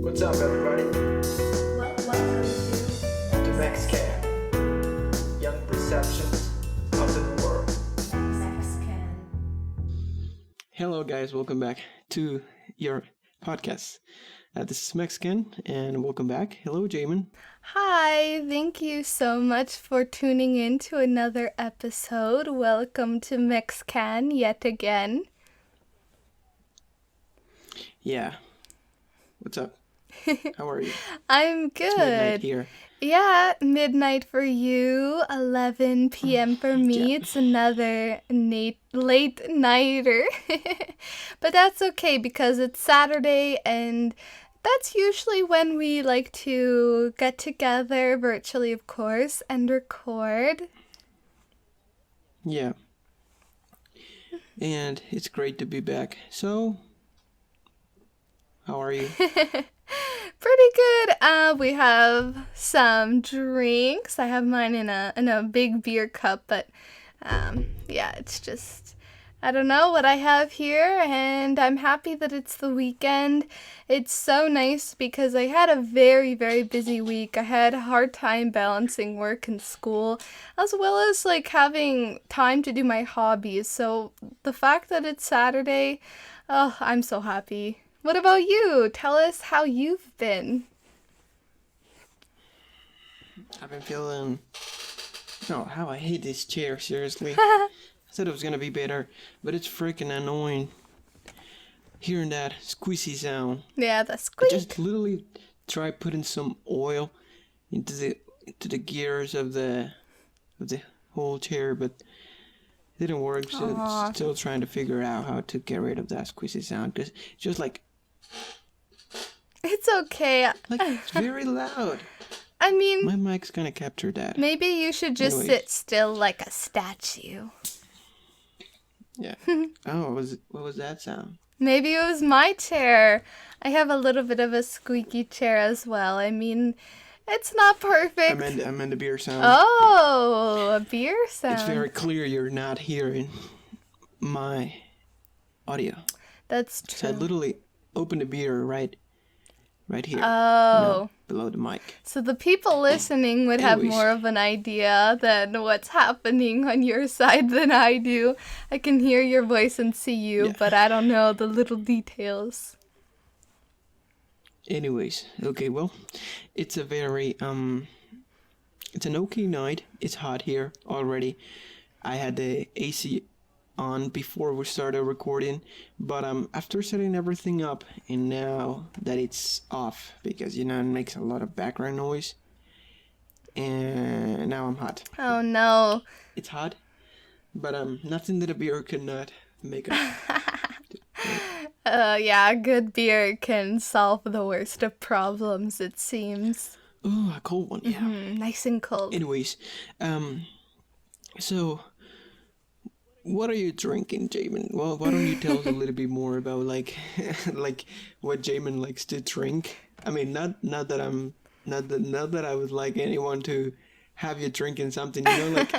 What's up, everybody? Welcome To MexCan, Young Perceptions of the World. MexCan. Hello, guys. Welcome back to your podcast. This is MexCan, and welcome back. Hello, Jamin. Hi, thank you so much for tuning in to another episode. Welcome to MexCan yet again. Yeah. What's up? How are you? I'm It's midnight good. here. Yeah, midnight for you, 11 p.m. for me. Yeah. It's another late nighter. But that's okay because it's Saturday and that's usually when we like to get together, virtually of course, and record. Yeah. And it's great to be back. So, how are you? Pretty good. We have some drinks. I have mine in a big beer cup, but yeah, it's just I don't know what I have here, and I'm happy that it's the weekend. It's so nice because I had a very, very busy week. I had a hard time balancing work and school, as well as like having time to do my hobbies. So the fact that it's Saturday, oh, I'm so happy. What about you? Tell us how you've been. I've been feeling... Oh, how I hate this chair, seriously. I thought it was gonna be better, but it's freaking annoying. Hearing that squeezy sound. Yeah, the I squeak. just literally tried putting some oil into the gears of the whole chair, but it didn't work. So Aw. still trying to figure out how to get rid of that squeezy sound, because it's just like It's okay. it's very loud. I mean, My mic's gonna capture that. maybe you should just Anyways. sit still like a statue. Yeah. Oh, what was that sound? Maybe it was my chair. I have a little bit of a squeaky chair as well. I mean, it's not perfect. I meant the beer sound. Oh, a beer sound. It's very clear you're not hearing my audio. That's So I true. literally opened the beer right here. Oh. Below the mic. So the people listening would have Anyways. more of an idea than what's happening on your side than I do. I can hear your voice and see you, Yeah. but I don't know the little details. Anyways, okay, well, it's a very it's an okay night. It's hot here already. I had the AC on before we started recording, but after setting everything up and now that it's off, because it makes a lot of background noise, and now I'm hot. Oh no. It's hot, but nothing that a beer could not make up. Yeah, a good beer can solve the worst of problems, it seems. Oh, a cold one, yeah. Nice and cold. Anyways, so what are you drinking, Jamin? Well, why don't you tell us a little bit more about like what Jamin likes to drink? I mean, not that I would like anyone to have you drinking something, like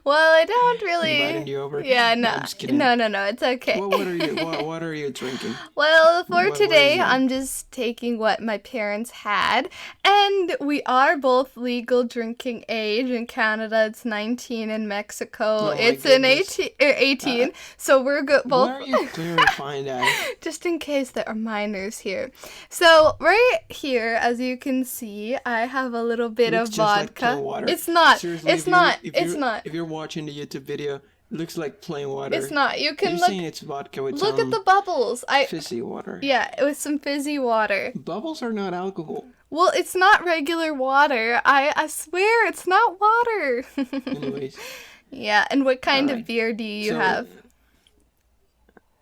Well, I don't really. inviting you over. Yeah, no, I'm just kidding. no, it's okay. What are you drinking? Well, for What today, is it? I'm just taking what my parents had, and we are both legal drinking age. In Canada, it's 19. In Mexico, Oh my it's an goodness. 18. So we're good. Both. Why are you clarifying that? Just in case there are minors here. So right here, as you can see, I have a little bit Looks of just like vodka. plain water. It's not. Seriously, It's if you- not. if It's you're- not. If you're watching the YouTube video, it looks like plain water. It's not. You can You're look. saying it's vodka with Look some at the bubbles. fizzy water. Yeah, it was some fizzy water. Bubbles are not alcohol. Well, it's not regular water. I swear it's not water. Anyways, Yeah, and what kind Alright. of beer do you so, have?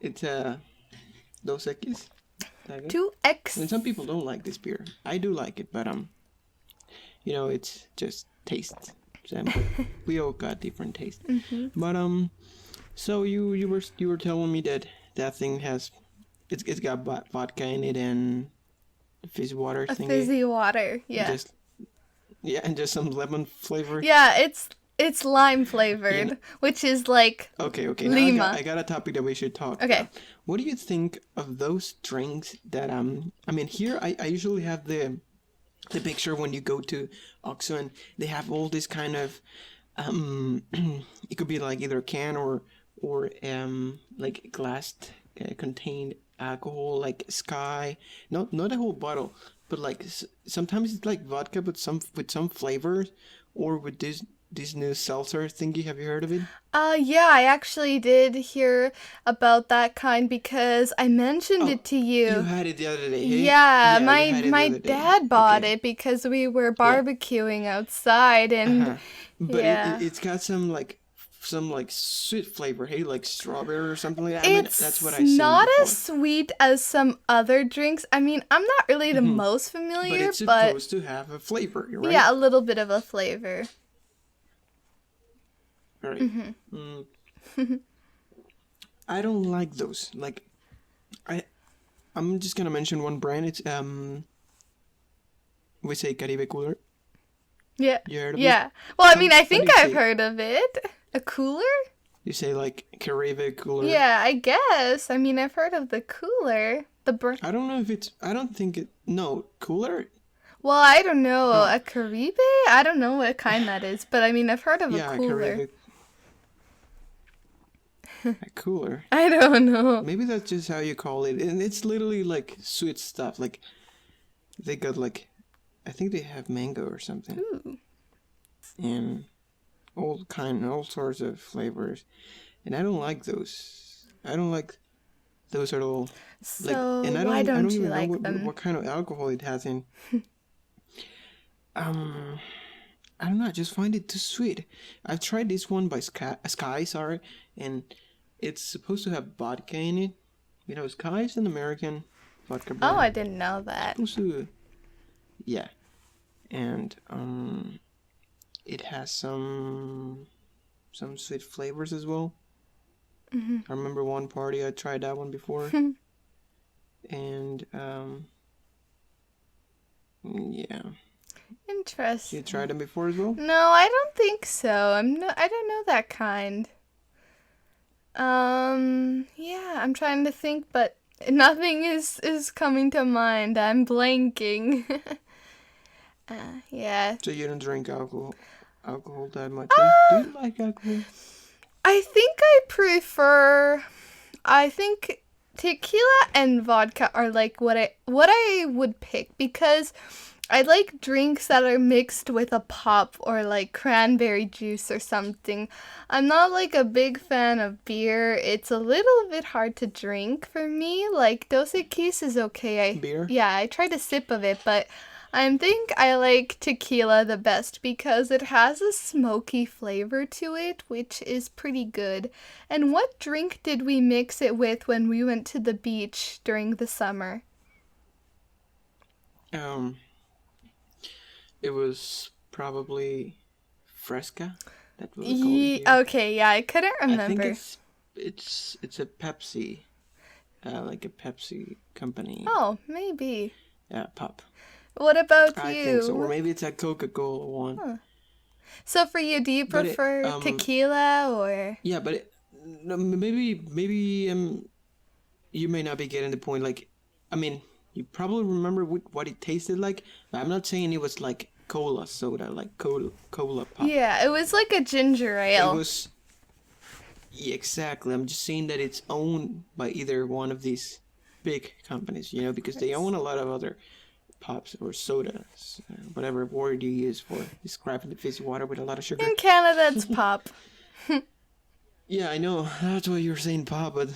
It's Dos Equis. I guess. 2X. And some people don't like this beer. I do like it, but it's just taste. So, we all got different tastes. But so you were telling me that thing has it's got vodka in it and fizzy water A thingy. fizzy water. Yeah. Just Yeah, and just some lemon flavor. Yeah, it's It's lime flavored, which is like Okay. Lima. Now I got a topic that we should talk Okay. about. What do you think of those drinks that I mean, here I usually have the picture when you go to Oxxo and they have all this kind of it could be like either a can or like glass contained alcohol like Sky, not a whole bottle, but like sometimes it's like vodka but with some flavors, or with this new seltzer thingy. Have you heard of it? Yeah, I actually did hear about that kind because I mentioned it to You you. had it the other day, hey? Yeah, you my had it the my other day. dad bought Okay. it because we were barbecuing outside and Uh-huh. But yeah. it's got some like sweet flavor, hey, like strawberry or something like that. I mean, that's what It's I've seen not before. as sweet as some other drinks. I mean, I'm not really the most But familiar, it's but supposed to have a flavor, right? yeah, a little bit of a flavor. Right. I don't like those. Like, I'm just gonna mention one brand. It's we say Caribe Cooler. Yeah. You heard of it? Yeah. Well, I mean, I How do think you I've say- heard of it. A cooler? You say like Caribe Cooler. Yeah, I guess. I mean, I've heard of the cooler. I don't know if it's. I don't think it. No, Cooler. Well, I don't know. No. A Caribe? I don't know what kind that is, but I mean, I've heard of Yeah, a cooler. Caribe. A cooler. I don't know. Maybe that's just how you call it, and it's literally like sweet stuff. Like they got like, I think they have mango or something, Ooh. and all sorts of flavors, and I don't like those. I don't like those at all. Like, So, and why I don't don't you even like know them? what kind of alcohol it has in. I don't know. I just find it too sweet. I've tried this one by Sky, sorry, and it's supposed to have vodka in it. You know, Sky is an American vodka brand. Oh, I didn't know that. Supposed to, yeah, and it has some sweet flavors as well. I remember one party I tried that one before, and yeah. Interesting. You tried them before as well? No, I don't think so. I don't know that kind. Yeah, I'm trying to think, but nothing is coming to mind. I'm blanking. Yeah. So you don't drink alcohol that much? Ah! Do you like alcohol? I think tequila and vodka are like what I would pick because I like drinks that are mixed with a pop or like cranberry juice or something. I'm not like a big fan of beer. It's a little bit hard to drink for me. Like Dos Equis is okay. Beer? Yeah, I tried a sip of it, but I think I like tequila the best because it has a smoky flavor to it, which is pretty good. And what drink did we mix it with when we went to the beach during the summer? It was probably Fresca. That was called here. Okay, yeah, I couldn't I think remember. it's a Pepsi, like a Pepsi company. Oh, maybe. Pop. What about I you? think so, or maybe it's a Coca-Cola one. So for you, do you But it, prefer tequila or? Yeah, but no, maybe you may not be getting the point. Like, I mean, you probably remember what it tasted like. But I'm not saying it was like cola soda, like cola pop. Yeah, it was like a ginger ale. It was. Yeah, exactly. I'm just saying that it's owned by either one of these big companies, you know, because they own a lot of other pops or sodas, whatever word you use for describing the fizzy water with a lot of sugar. In Canada, it's pop. Yeah, I know. That's what you're saying, pop, but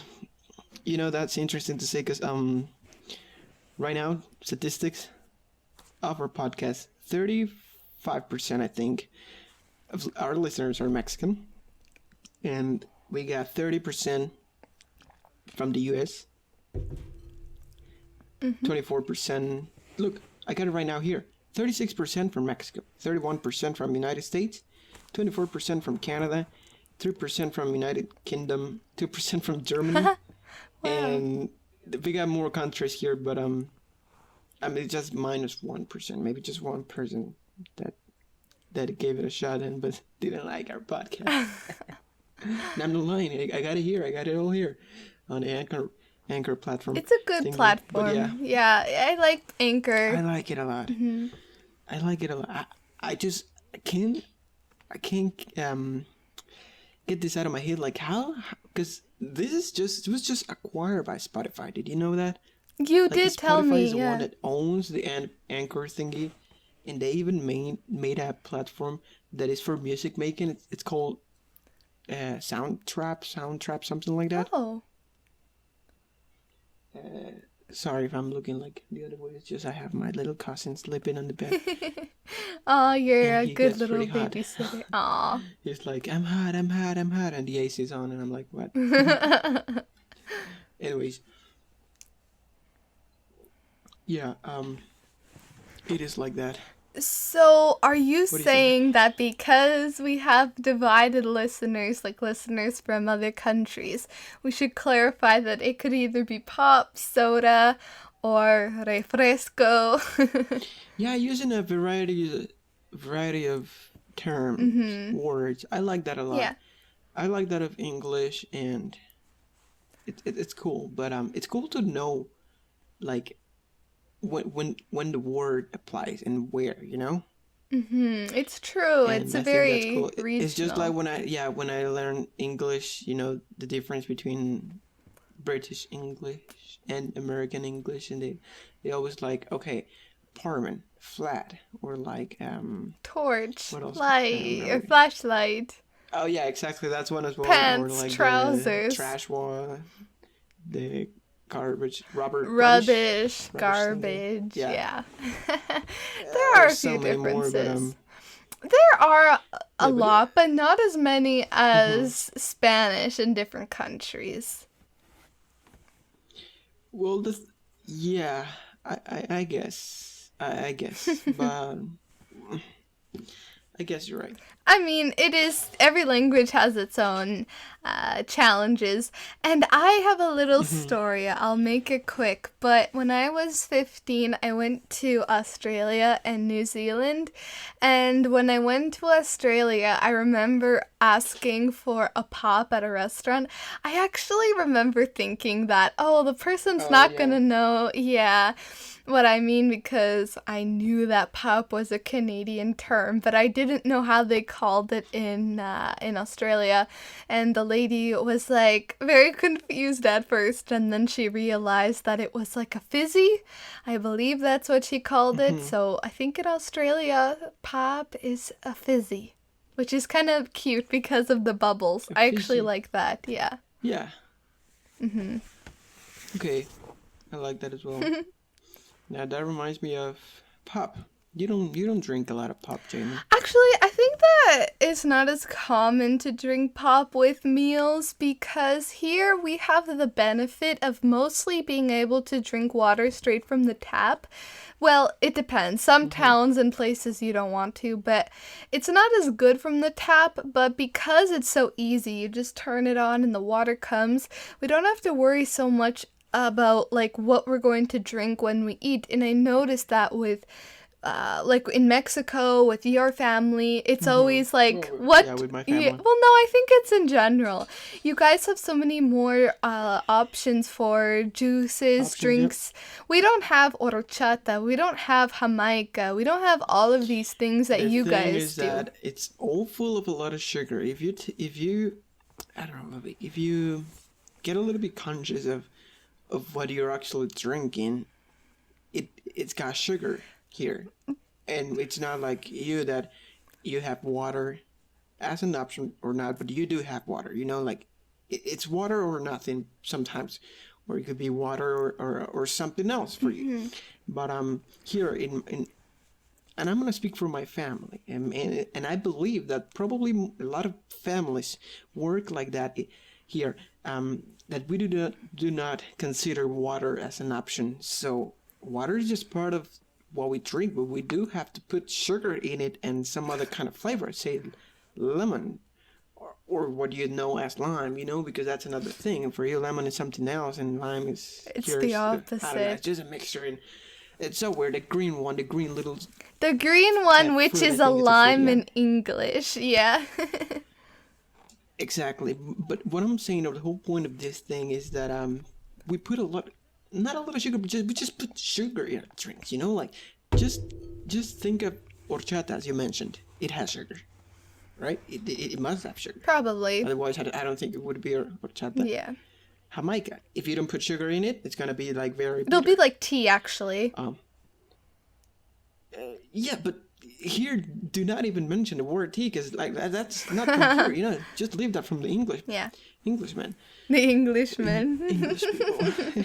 you know that's interesting to say because right now statistics of our podcast, 35% I think of our listeners are Mexican, and we got 30% from the U.S. 24%. Look, I got it right now here. 36% from Mexico, 31% from United States, 24% from Canada, 3% from United Kingdom, 2% from Germany, and we got more countries here, but I mean just minus 1%, maybe just one person that that gave it a shot and but didn't like our podcast. And I'm not lying. I got it here. I got it all here on the Anchor platform. It's a good thingy. platform. But yeah, I like Anchor. I like it a lot. I like it a lot. I can't get this out of my head. Like how? Because it was just acquired by Spotify. Did you know that? You Like did tell Spotify me, is the one yeah. that owns the Anchor thingy, and they even made a platform that is for music making. It's called Soundtrap, something like that. Oh. Sorry if I'm looking like the other way. It's just I have my little cousin sleeping on the bed. Oh, you're And a he good gets little pretty hot. babysitter. Aw. He's like, I'm hot, and the AC is on, and I'm like, what? Anyways, yeah, it is like that. So, are you do you saying that because we have divided listeners, like listeners from other countries, we should clarify that it could either be pop, soda, or refresco? Yeah, using a variety of terms, words. I like that a lot. Yeah. I like that of English, and it's cool. But it's cool to know, like, when the word applies and where, you know. It's true. And It's I a think that's very cool. regional. It's just like when I learn English, you know, the difference between British English and American English, and they always like, okay, apartment, flat, or like torch, what else? light, or flashlight, Oh yeah, exactly. That's one as well. pants, or like trousers, the trash one, the garbage, rubbish, thing. garbage. Yeah. Yeah. There are a There's few so many more, differences. but There are a but lot, but not as many as Spanish in different countries. well, yeah, I guess, I guess, but I guess you're right. I mean, every language has its own challenges. And I have a little story. I'll make it quick. But when I was 15, I went to Australia and New Zealand. And when I went to Australia, I remember asking for a pop at a restaurant. I actually remember thinking that, oh, the person's not yeah. going to know. Yeah. What I mean, because I knew that pop was a Canadian term, but I didn't know how they called it in Australia. And the lady was like very confused at first, and then she realized that it was like a fizzy. I believe that's what she called it. So I think in Australia, pop is a fizzy, which is kind of cute because of the bubbles. I actually fizzy. like that. Yeah. Yeah. Okay, I like that as well. Now that reminds me of pop. You don't drink a lot of pop, Jamie. Actually, I think that it's not as common to drink pop with meals because here we have the benefit of mostly being able to drink water straight from the tap. Well, it depends. Some towns and places you don't want to, but it's not as good from the tap. But because it's so easy, you just turn it on and the water comes. We don't have to worry so much about like what we're going to drink when we eat. And I noticed that with like in Mexico with your family, it's always like what Yeah, with my family. well, no, I think it's in general. You guys have so many more options for juices, drinks. We don't have horchata, we don't have jamaica, we don't have all of these things that The you thing guys is do. that it's all full of a lot of sugar. If you I don't know, if you get a little bit conscious of what you're actually drinking, it's got sugar here, and it's not like that you have water as an option or not, but you do have water. You know, like it's water or nothing sometimes, or it could be water or something else for you. But here in and I'm gonna speak for my family, and I believe that probably a lot of families work like that here. That we do not consider water as an option. So water is just part of what we drink, but we do have to put sugar in it and some other kind of flavor, say lemon, or what you know as lime, you know, because that's another thing. And for you, lemon is something else, and lime is It's here the I don't know, opposite. it's just a mixture. And It's so weird. The green one, the green little. The green one, Yeah, which fruit, I is a think it's a fruit, lime yeah. in English. Yeah. Exactly. But what I'm saying, the whole point of this thing is that we put not a lot of sugar, but we just put sugar in our drinks. You know, like just just think of horchata as you mentioned. It has sugar, right? It must have sugar. Probably. Otherwise, I don't think it would be a horchata. Yeah. Jamaica. If you don't put sugar in it, it's gonna be like very It'll bitter. be like tea, actually. Yeah, but here, do not even mention the word tea, because like that's not from here. You know, just leave that from the Yeah. Englishman. The Englishman. English people.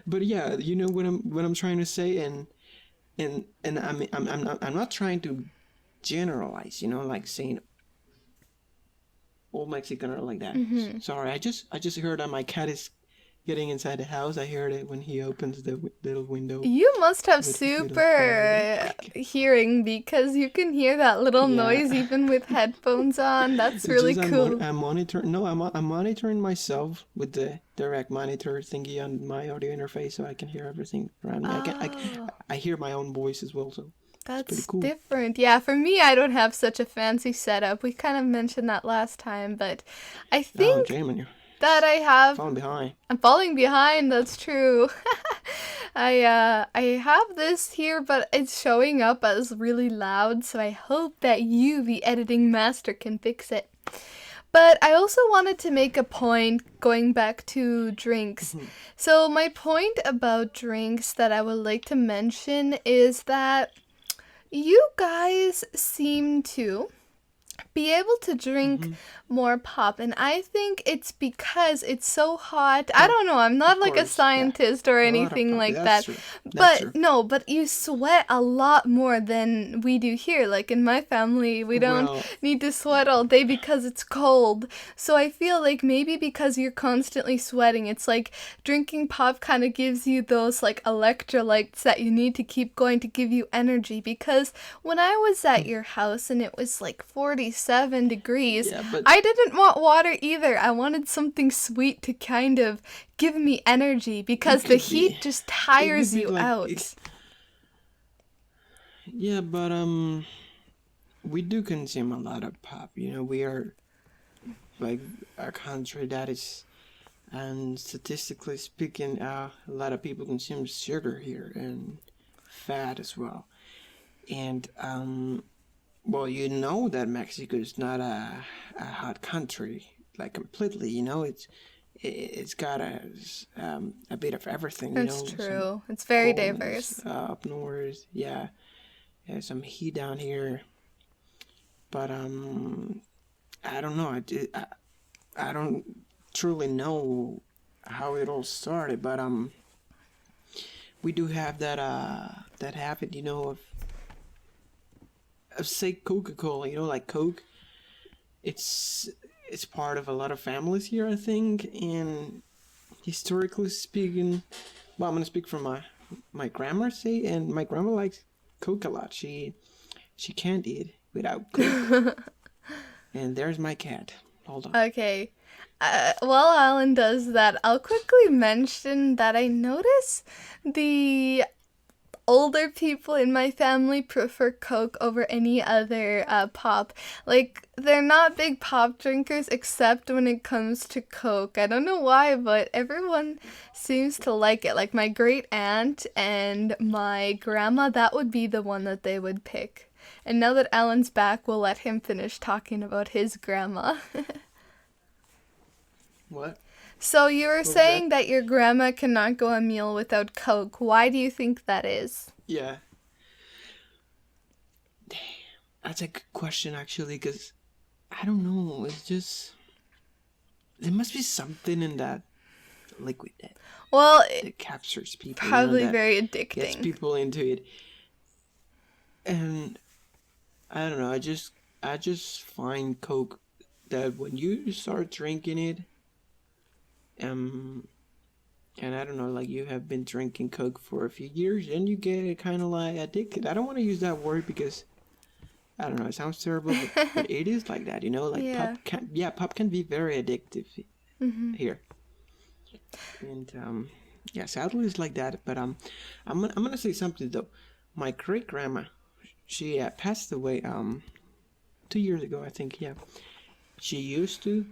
But yeah, you know what I'm trying to say, and I'm not trying to generalize. You know, like saying all Mexican are like that. Sorry, I just heard that my cat is getting inside the house. I heard it when he opens the little window. You must have With his little super hearing because you can hear that little Yeah. noise even with headphones on. That's It's really just cool. I'm monitoring. No, I'm monitoring myself with the direct monitor thingy on my audio interface, so I can hear everything around me. I hear my own voice as well. So That's pretty cool. different. Yeah, for me, I don't have such a fancy setup. We kind of mentioned that last time, but I oh, think Jamin, you're that I have. falling behind. I'm falling behind. That's true. I have this here, but it's showing up as really loud. So I hope that you, the editing master, can fix it. But I also wanted to make a point going back to drinks. So my point about drinks that I would like to mention is that you guys seem to be able to drink more pop, and I think it's because it's so hot. I don't know, I'm not like a course, yeah. scientist or A lot of anything pop, like yeah, that. that's true. But That's true. no, but you sweat a lot more than we do here. Like in my family, we don't Well- need to sweat all day because it's cold. So I feel like maybe because you're constantly sweating, it's like drinking pop kind of gives you those like electrolytes that you need to keep going to give you energy. Because when I was at your house and it was like 47 degrees, Yeah, but- I didn't want water either. I wanted something sweet to kind of give me energy because the could heat be. just tires be you like- out. Yeah, but we do consume a lot of pop. You know, we are like a country that is, and statistically speaking, a lot of people consume sugar here and fat as well. And well, you know that Mexico is not a hot country, like completely. You know, it's got a bit of everything. You That's know, some true. It's very coldness, diverse. up north, yeah. There's some heat down here, but I don't know. I don't truly know how it all started, but we do have that habit, you know, of say Coca-Cola, you know, like Coke. It's part of a lot of families here, I think, and historically speaking, well, I'm gonna speak from my grandma, say, and my grandma likes Coke a lot. She can't eat without Coke. And there's my cat. Hold on. Okay. While Alan does that, I'll quickly mention that I notice the older people in my family prefer Coke over any other pop. Like, they're not big pop drinkers except when it comes to Coke. I don't know why, but everyone seems to like it. Like, my great aunt and my grandma, that would be the one that they would pick. And now that Alan's back, we'll let him finish talking about his grandma. What? So you were was saying that your grandma cannot go a meal without Coke. Why do you think that is? Yeah. That's a good question, actually, because I don't know. It's just there must be something in that liquid Well, that captures people. you know, probably that very gets addicting. people into it. And I don't know. I just find Coke that when you start drinking it, and I don't know, like you have been drinking Coke for a few years, and you get kind of like addicted. I don't want to use that word because I don't know, it sounds terrible, but it is like that, you know. Like Yeah. pop can be very addictive here. And Yeah, sadly it's like that. But I'm gonna say something though. My great grandma, she passed away 2 years ago, I think. Yeah, she used to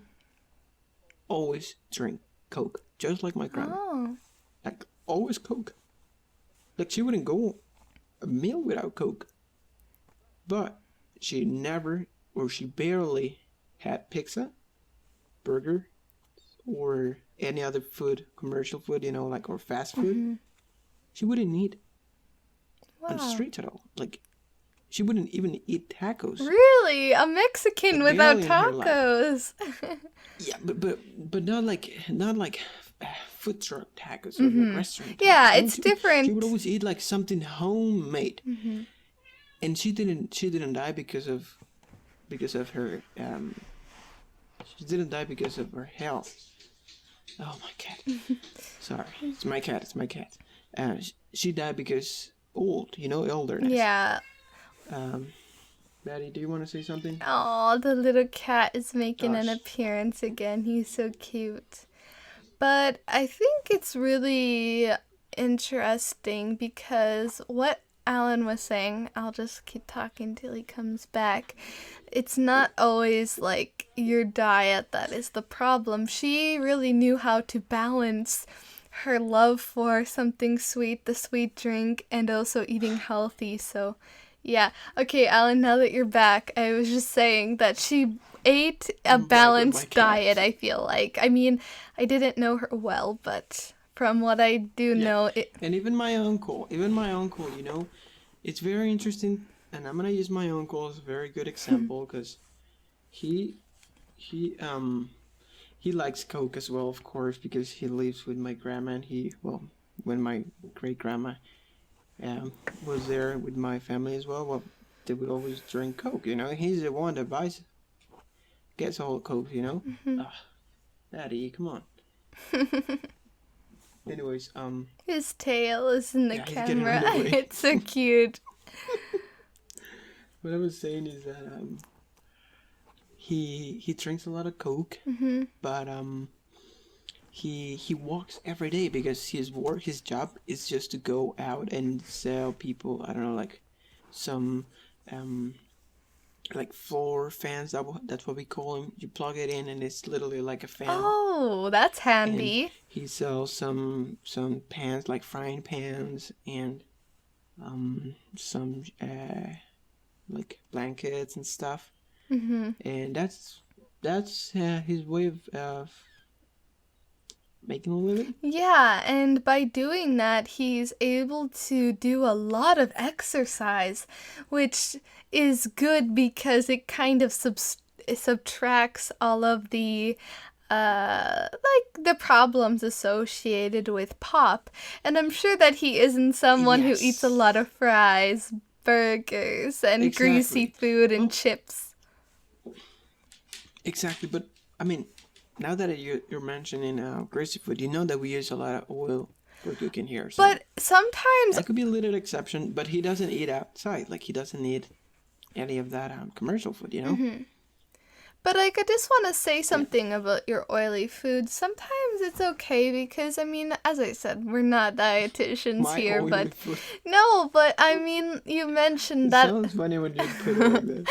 always drink Coke, just like my grandma. Oh. Like always Coke. Like she wouldn't go a meal without Coke. But she never, or she barely had pizza, burger, or any other food, commercial food, like, or fast food. She wouldn't eat on the Wow. streets at all. Like, she wouldn't even eat tacos. Really? A Mexican Like, without barely in her life. tacos. Yeah, but not like food truck tacos or like restaurant tacos. Yeah, No, it's she different. would always eat like something homemade. And she didn't die because of her she didn't die because of her health. Oh, my cat. Sorry, it's my cat. She died because elderness. Yeah. Maddie, do you want to say something? Oh, the little cat is making an Gosh. appearance again. He's so cute. But I think it's really interesting because what Alan was saying, I'll just keep talking till he comes back. It's not always like your diet that is the problem. She really knew how to balance her love for something sweet, the sweet drink, and also eating healthy. So, yeah. Okay, Alan, now that you're back, I was just saying that she ate a I'm back with my balanced cat. diet, I feel like. I mean, I didn't know her well, but from what I do know, it. And even my uncle, it's very interesting. And I'm gonna use my uncle as a very good example because he he likes Coke as well, of course, because he lives with my grandma. And when my great grandma was there with my family as well, they would always drink Coke. He's the one that gets all Coke. Daddy, come on. Anyways, His tail is in the Yeah, he's getting camera. in the way. It's so cute. what I was saying is that he drinks a lot of Coke, but he walks every day because his job is just to go out and sell people, I don't know, like some like floor fans. That's what we call them. You plug it in and it's literally like a fan. Oh, that's And handy. he sells some pans, like frying pans, and some like blankets and stuff. And that's his way of making a living. Yeah, and by doing that, he's able to do a lot of exercise, which is good because it kind of subtracts all of the like the problems associated with pop. And I'm sure that he isn't someone who eats a Yes. lot of fries, burgers, and greasy Exactly. food and chips. Exactly, but I mean, now that you're mentioning greasy food, you know that we use a lot of oil for cooking here. So But sometimes that could be a little exception, but he doesn't eat outside. Like, he doesn't eat any of that commercial food. But like, I just want to say something about your oily food. Sometimes it's okay because, I mean, as I said, we're not dietitians My here, oily but food. no, but I mean, you mentioned It that sounds funny when you put it like that.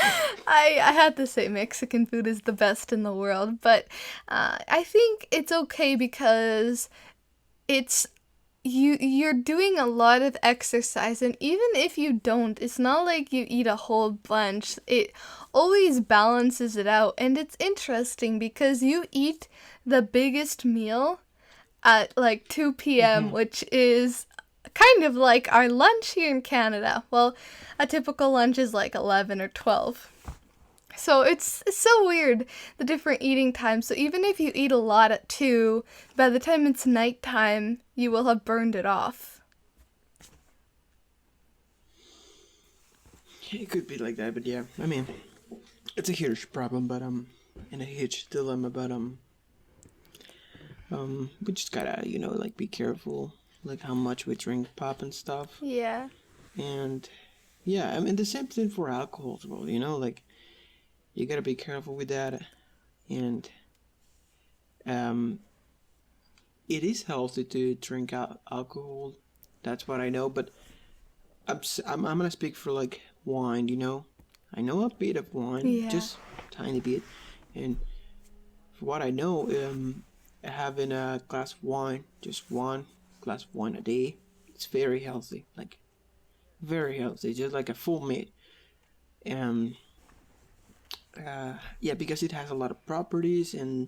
I had to say Mexican food is the best in the world, but I think it's okay because it's you're doing a lot of exercise, and even if you don't, it's not like you eat a whole bunch. It always balances it out, and it's interesting because you eat the biggest meal at like 2 p.m., which is kind of like our lunch here in Canada. Well, a typical lunch is like 11 or 12. So it's so weird, the different eating times. So even if you eat a lot at 2, by the time it's nighttime, you will have burned it off. It could be like that, but yeah, I mean, it's a huge problem, but and a huge dilemma, but we just gotta, like, be careful, like, how much we drink pop and stuff. Yeah. And yeah, I mean, the same thing for alcohol as well, like, you gotta be careful with that. And it is healthy to drink alcohol. That's what I know. But I'm gonna speak for like wine. I know a bit of wine, Yeah. just tiny bit, and for what I know, having a glass of wine, just one glass of wine a day, it's very healthy. Like very healthy, just like a full meal. Um, yeah, because it has a lot of properties and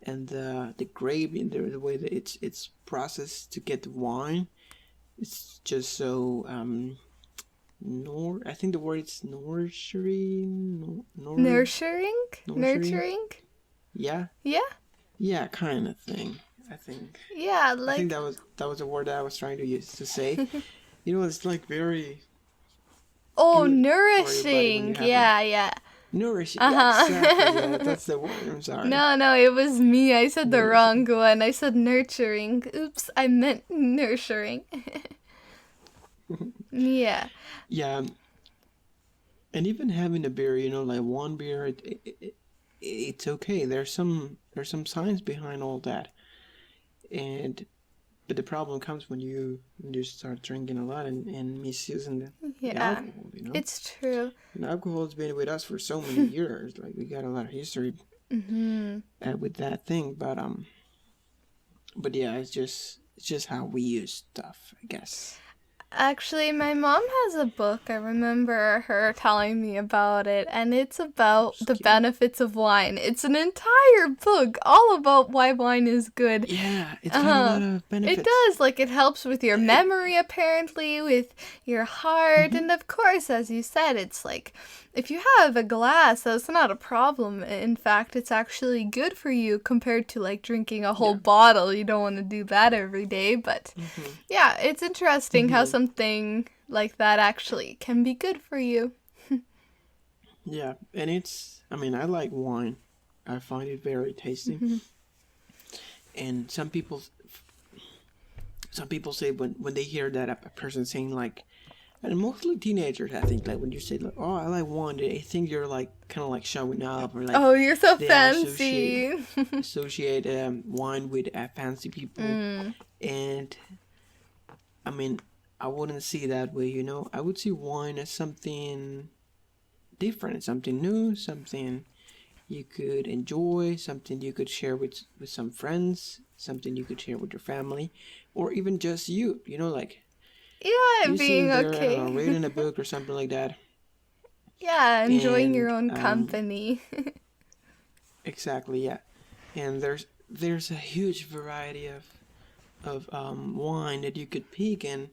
the grape and the way that it's processed to get the wine, it's just so I think the word is nourishing, Nurturing? nourishing. Nurturing? Yeah, Yeah? yeah, kind of thing. I think. Yeah, I think like that was a word that I was trying to use to say. It's like very oh, good for your body when you nourishing. have it. Yeah, yeah. Nourishing. Yeah, exactly. Yeah, Uh-huh. that's the word. I'm sorry. No, it was me. I said the wrong Nourishing. one. I said nurturing. Oops, I meant nurturing. Yeah. Yeah, and even having a beer, like one beer, it's okay. There's some science behind all that, and but the problem comes when you start drinking a lot and misusing the Yeah. alcohol. It's true. And alcohol has been with us for so many years. Like we got a lot of history Hmm. with that thing, but yeah, it's just how we use stuff, I guess. Actually, my mom has a book. I remember her telling me about it, and it's about Just the kidding. benefits of wine. It's an entire book all about why wine is good. Yeah, it's got a Uh-huh. lot of It benefits. does. Like, it helps with your memory, apparently, with your heart. Hmm. And of course, as you said, it's like if you have a glass, that's not a problem. In fact, it's actually good for you compared to like drinking a whole Yeah. bottle. You don't want to do that every day. But Hmm. yeah, it's interesting how Hmm. something like that actually can be good for you. Yeah, and I like wine. I find it very tasty. And some people say when they hear that a person saying like, and mostly teenagers, I think, like when you say like, oh, I like wine, they think you're like kind of like showing up, or like Oh, you're so they associate fancy. associate wine with fancy people. Mm, And I mean, I wouldn't see it that way. I would see wine as something different, something new, something you could enjoy, something you could share with some friends, something you could share with your family, or even just you. Like yeah, you being sitting there, I don't know, okay. reading a book or something like that, Yeah, enjoying your and own company. exactly, yeah. And there's a huge variety of wine that you could pick, and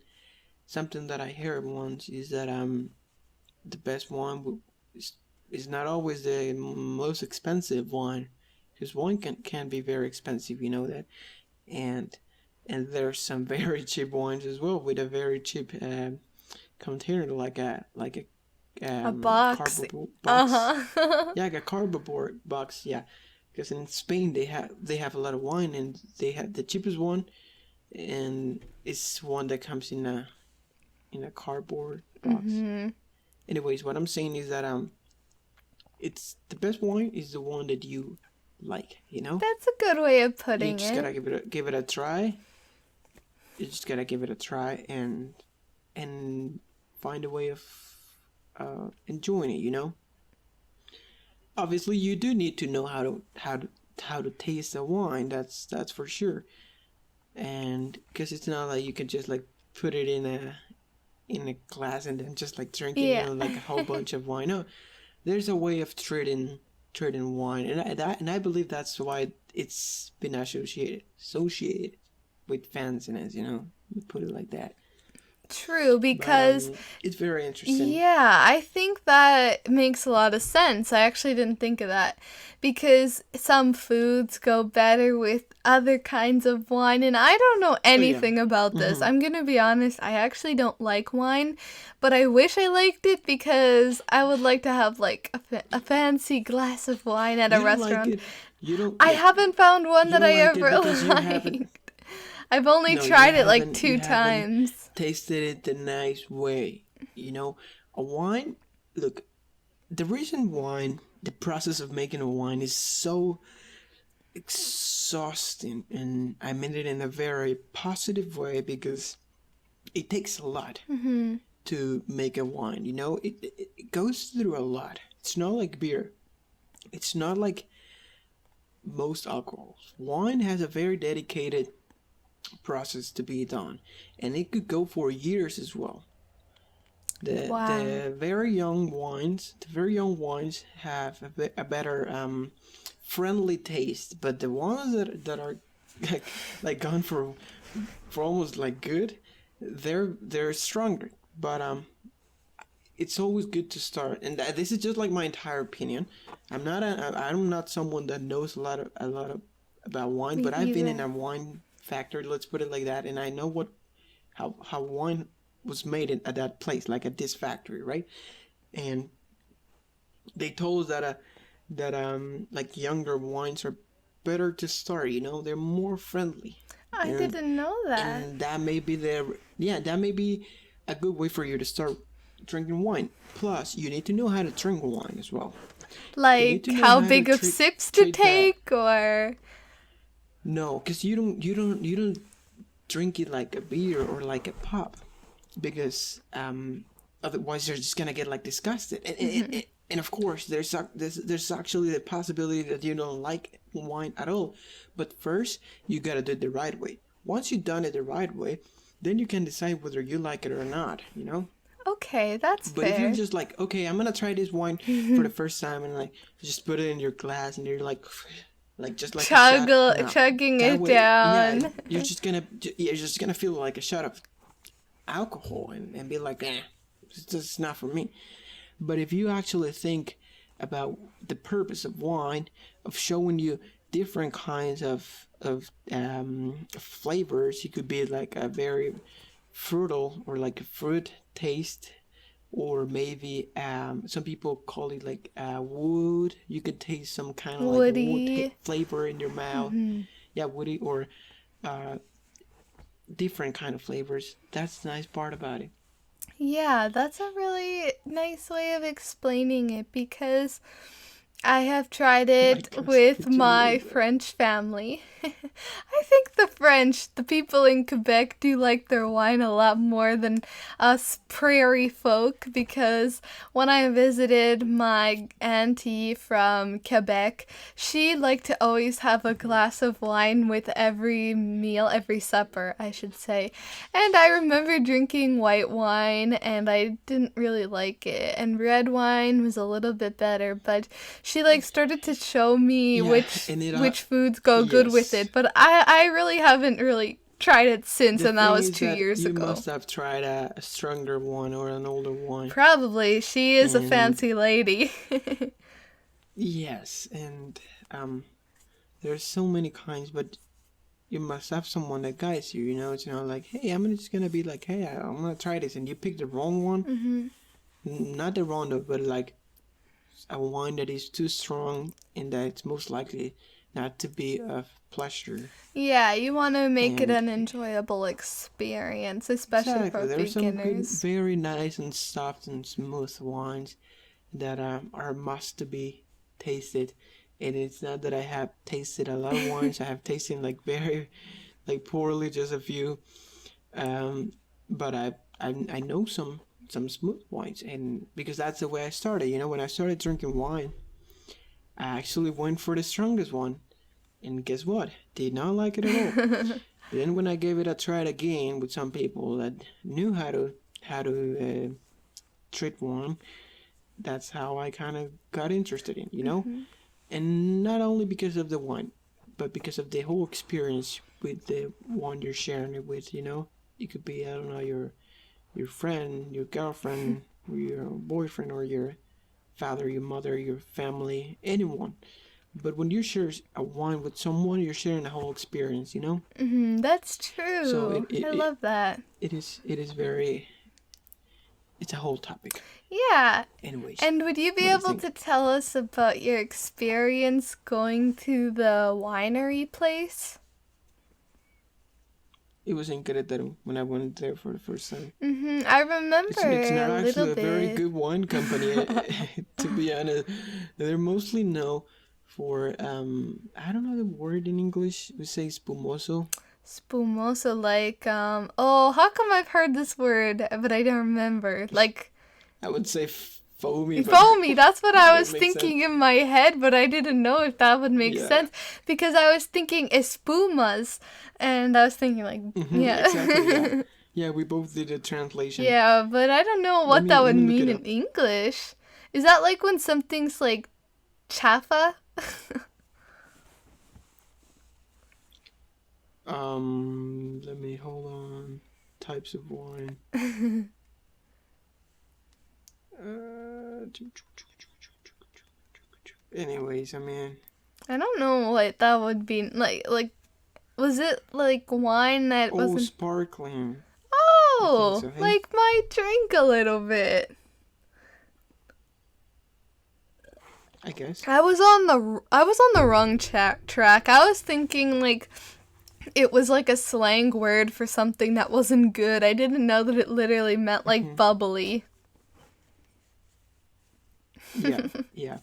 something that I heard once is that the best wine is not always the most expensive wine, because wine can be very expensive, that, and there's some very cheap wines as well with a very cheap container, like a A box. cardboard box. Uh-huh. Yeah, like a cardboard box. Yeah, because in Spain they have a lot of wine, and they have the cheapest one, and it's one that comes in a cardboard box. Hmm. Anyways, what I'm saying is that it's the best wine is the one that you like. That's a good way of You putting just it. gotta give it a try. You just gotta give it a try and find a way of enjoying it. Obviously, you do need to know how to taste a wine. That's for sure. And because it's not like you can just like put it in a glass and then just like drink it, Yeah. like a whole bunch of wine. No, there's a way of trading wine, and I believe that's why it's been associated with fanciness. We put it like that. True, But because it's very interesting. yeah, I think that makes a lot of sense. I actually didn't think of that because some foods go better with other kinds of wine, and I don't know Oh yeah. anything about this. Hmm. I'm gonna be honest, I actually don't like wine, but I wish I liked it because I would like to have like a fancy glass of wine at a You don't like restaurant. it. You don't. I Yeah. haven't found one You that don't I like it ever because you haven't. liked. I've only No, you tried it like haven't. You two haven't times. tasted it the nice way. A wine. Look, the process of making a wine is so exhausting, and I mean it in a very positive way, because it takes a lot to make a wine. It goes through a lot. It's not like beer. It's not like most alcohols. Wine has a very dedicated process to be done, and it could go for years as well. Wow. The very young wines, have a better friendly taste, but the ones that are like gone for almost like good, they're stronger. But it's always good to start, and this is just like my entire opinion. I'm not someone that knows a lot about wine, Me but I've been in either. a wine factory, let's put it like that, and I know how wine was made at that place, like at this factory, right? And they told us that like younger wines are better to start. They're more friendly, I and didn't know that. that may be a good way for you to start drinking wine. Plus, you need to know how to drink wine as well. You need Like to know how how big to of sips to treat that. take, or No, because you don't drink it like a beer or like a pop, because otherwise you're just gonna get like disgusted. And of course, there's actually the possibility that you don't like wine at all. But first, you gotta do it the right way. Once you've done it the right way, then you can decide whether you like it or not. okay, that's But if fair. you're just like, okay, I'm gonna try this wine for the first time, and like just put it in your glass, and you're like just like a shot. No. Chugging That it way, yeah, down. you're just gonna feel like a shot of alcohol, and be like, it's just not for me. But if you actually think about the purpose of wine, of showing you different kinds of flavors, it could be like a very fruital, or like a fruit taste, or maybe some people call it like wood. You could taste some kind of like wood Woody. flavor in your mouth. Yeah, woody, or uh, different kind of flavors. That's the nice part about it. Yeah, that's a really nice way of explaining it, because I have tried it gosh, with did you my really, though? French family. I think the people in Quebec, do like their wine a lot more than us prairie folk, because when I visited my auntie from Quebec, she liked to always have a glass of wine with every meal, every supper, I should say. And I remember drinking white wine, and I didn't really like it. And red wine was a little bit better, but she like started to show me Yeah, which and it which foods go good with yes. it. But I really haven't really tried it since, The and that thing was is 2 years you ago. must have tried a stronger one or an older one. Probably. She is a And fancy lady. yes, and there's so many kinds, but you must have someone that guides you. It's not like, hey, just gonna be like, hey, I'm gonna try this, and you pick the wrong one. Not the wrong, but like a wine that is too strong, and that it's most likely not to be of pleasure. Yeah, you want to make it And an enjoyable experience, especially for exactly, there are some good, beginners. very nice and soft and smooth wines that are must to be tasted. And it's not that I have tasted a lot of wines. I have tasted like very, like poorly, just a few. But I know some smooth wines, and because that's the way I started. When I started drinking wine, I actually went for the strongest one, and guess what? Did not like it at all. Then when I gave it a try again with some people that knew how to treat wine, that's how I kind of got interested in. And not only because of the wine, but because of the whole experience with the one you're sharing it with. It could be, I don't know, your friend, your girlfriend, or your boyfriend, or your father, your mother, your family, anyone. But when you share a wine with someone, you're sharing the whole experience. That's So true. I love that. it is very, it's a whole topic. Yeah. Anyways, And would you be what do you able think? to tell us about your experience going to the winery place? It was in Querétaro when I went there for the first time. I remember It's not a actually little a very bit. good wine company, to be honest. They're mostly known for I don't know the word in English. We say espumoso. Spumoso, like, oh, how come I've heard this word, but I don't remember? Like, I would say foamy. But foamy, that's what I was that makes thinking sense. in my head, but I didn't know if that would make Yeah. sense. Because I was thinking espumas, and I was thinking, like, yeah. Exactly. Yeah. Yeah, we both did a translation. Yeah, but I don't know Let what me- that let would me look mean it in up. English. Is that like when something's like chafa? Let me hold on. Types of wine. Anyways, I mean, I don't know what that would be like. Was it like wine that oh, wasn't? sparkling. Oh, so, hey? like my drink a little bit. I guess. I was on the wrong track. I was thinking like it was like a slang word for something that wasn't good. I didn't know that it literally meant like bubbly. Yeah, yeah.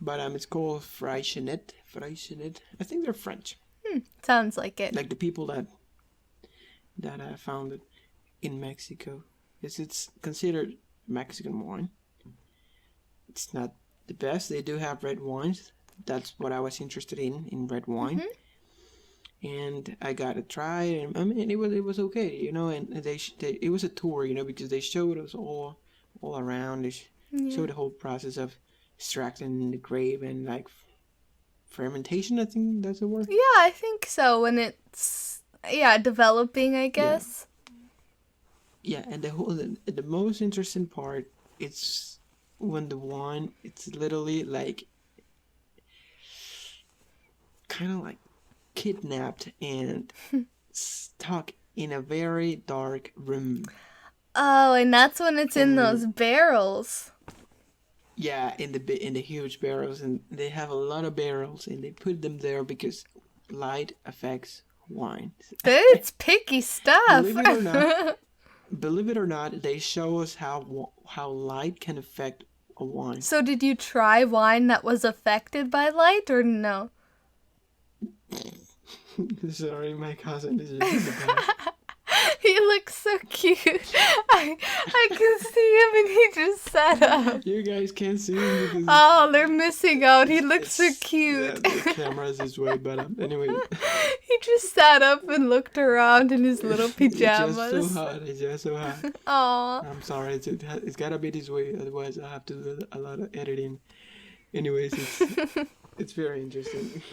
But it's called Freixenet. I think they're French. Sounds like it. Like the people that founded in Mexico. It's considered Mexican wine. It's not the best. They do have red wines. That's what I was interested in red wine. And I got to try it, and I mean it was okay, you know. And they it was a tour, you know, because they showed us all around. They showed the whole process of extracting the grape and like fermentation. I think that's the word. Yeah, I think so. When it's developing, I guess. Yeah, and the most interesting part it's when the wine it's literally like kind of like kidnapped and stuck in a very dark room. Oh, and that's when it's in those barrels. Yeah, in the huge barrels, and they have a lot of barrels, and they put them there because light affects wine. It's picky stuff. Believe it or not, they show us how light can affect a wine. So did you try wine that was affected by light or no? Sorry, my cousin is just in the back. He looks so cute. I can see him and he just sat up. You guys can't see him because Oh, they're missing out. He looks so cute. the camera's this way, but anyway. He just sat up and looked around in his little pajamas. It's just so hot. Aw. I'm sorry, it's gotta be this way, otherwise I have to do a lot of editing. Anyways, it's very interesting.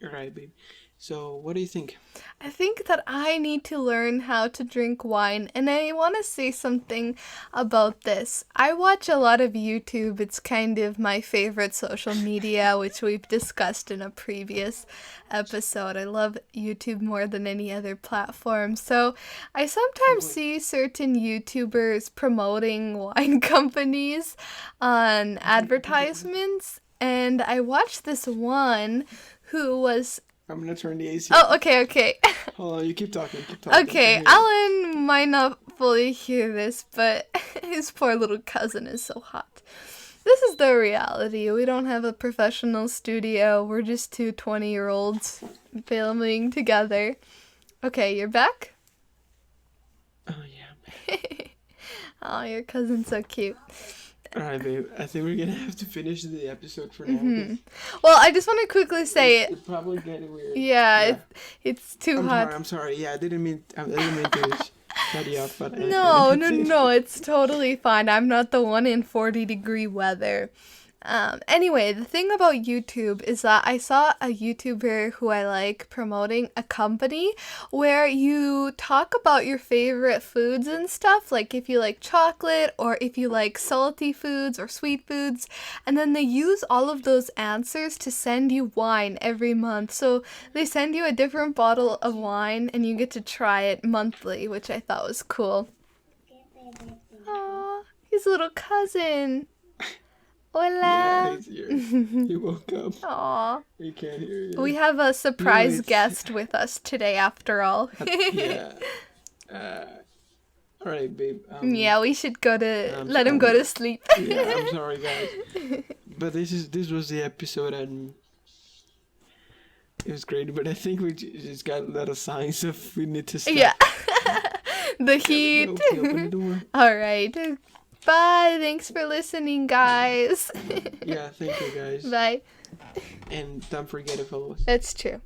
Alright, babe. So, what do you think? I think that I need to learn how to drink wine, and I want to say something about this. I watch a lot of YouTube. It's kind of my favorite social media, which we've discussed in a previous episode. I love YouTube more than any other platform. So I sometimes see certain YouTubers promoting wine companies on advertisements, and I watched this one who was... I'm gonna turn the AC. Oh, okay. Hold on, you keep talking. Okay, Alan might not fully hear this, but his poor little cousin is so hot. This is the reality. We don't have a professional studio. We're just two 20-year-olds filming together. Okay, you're back? Oh, yeah. Oh, your cousin's so cute. Alright, babe. I think we're gonna have to finish the episode for now. 'Cause Well, I just want to quickly say it. It probably get weird. Yeah, it's too I'm hot. sorry. I'm sorry. Yeah, I didn't mean to cut you off, but No, it's totally fine. I'm not the one in 40-degree weather. Anyway, the thing about YouTube is that I saw a YouTuber who I like promoting a company where you talk about your favorite foods and stuff, like if you like chocolate or if you like salty foods or sweet foods, and then they use all of those answers to send you wine every month. So they send you a different bottle of wine and you get to try it monthly, which I thought was cool. Aww, his little cousin. Hola. Yeah, he woke up. Aw. We can't hear you. We have a surprise No, it's- guest with us today, after all. Yeah. All right, babe. Yeah, we should go to I'm let him go to sleep. Yeah, I'm sorry, guys. But this was the episode, and it was great. But I think we just got a lot of signs of we need to stop. Yeah. The heat. Okay, open the door. All right. Bye. Thanks for listening, guys. Yeah, thank you guys. Bye. And don't forget to follow us. That's true.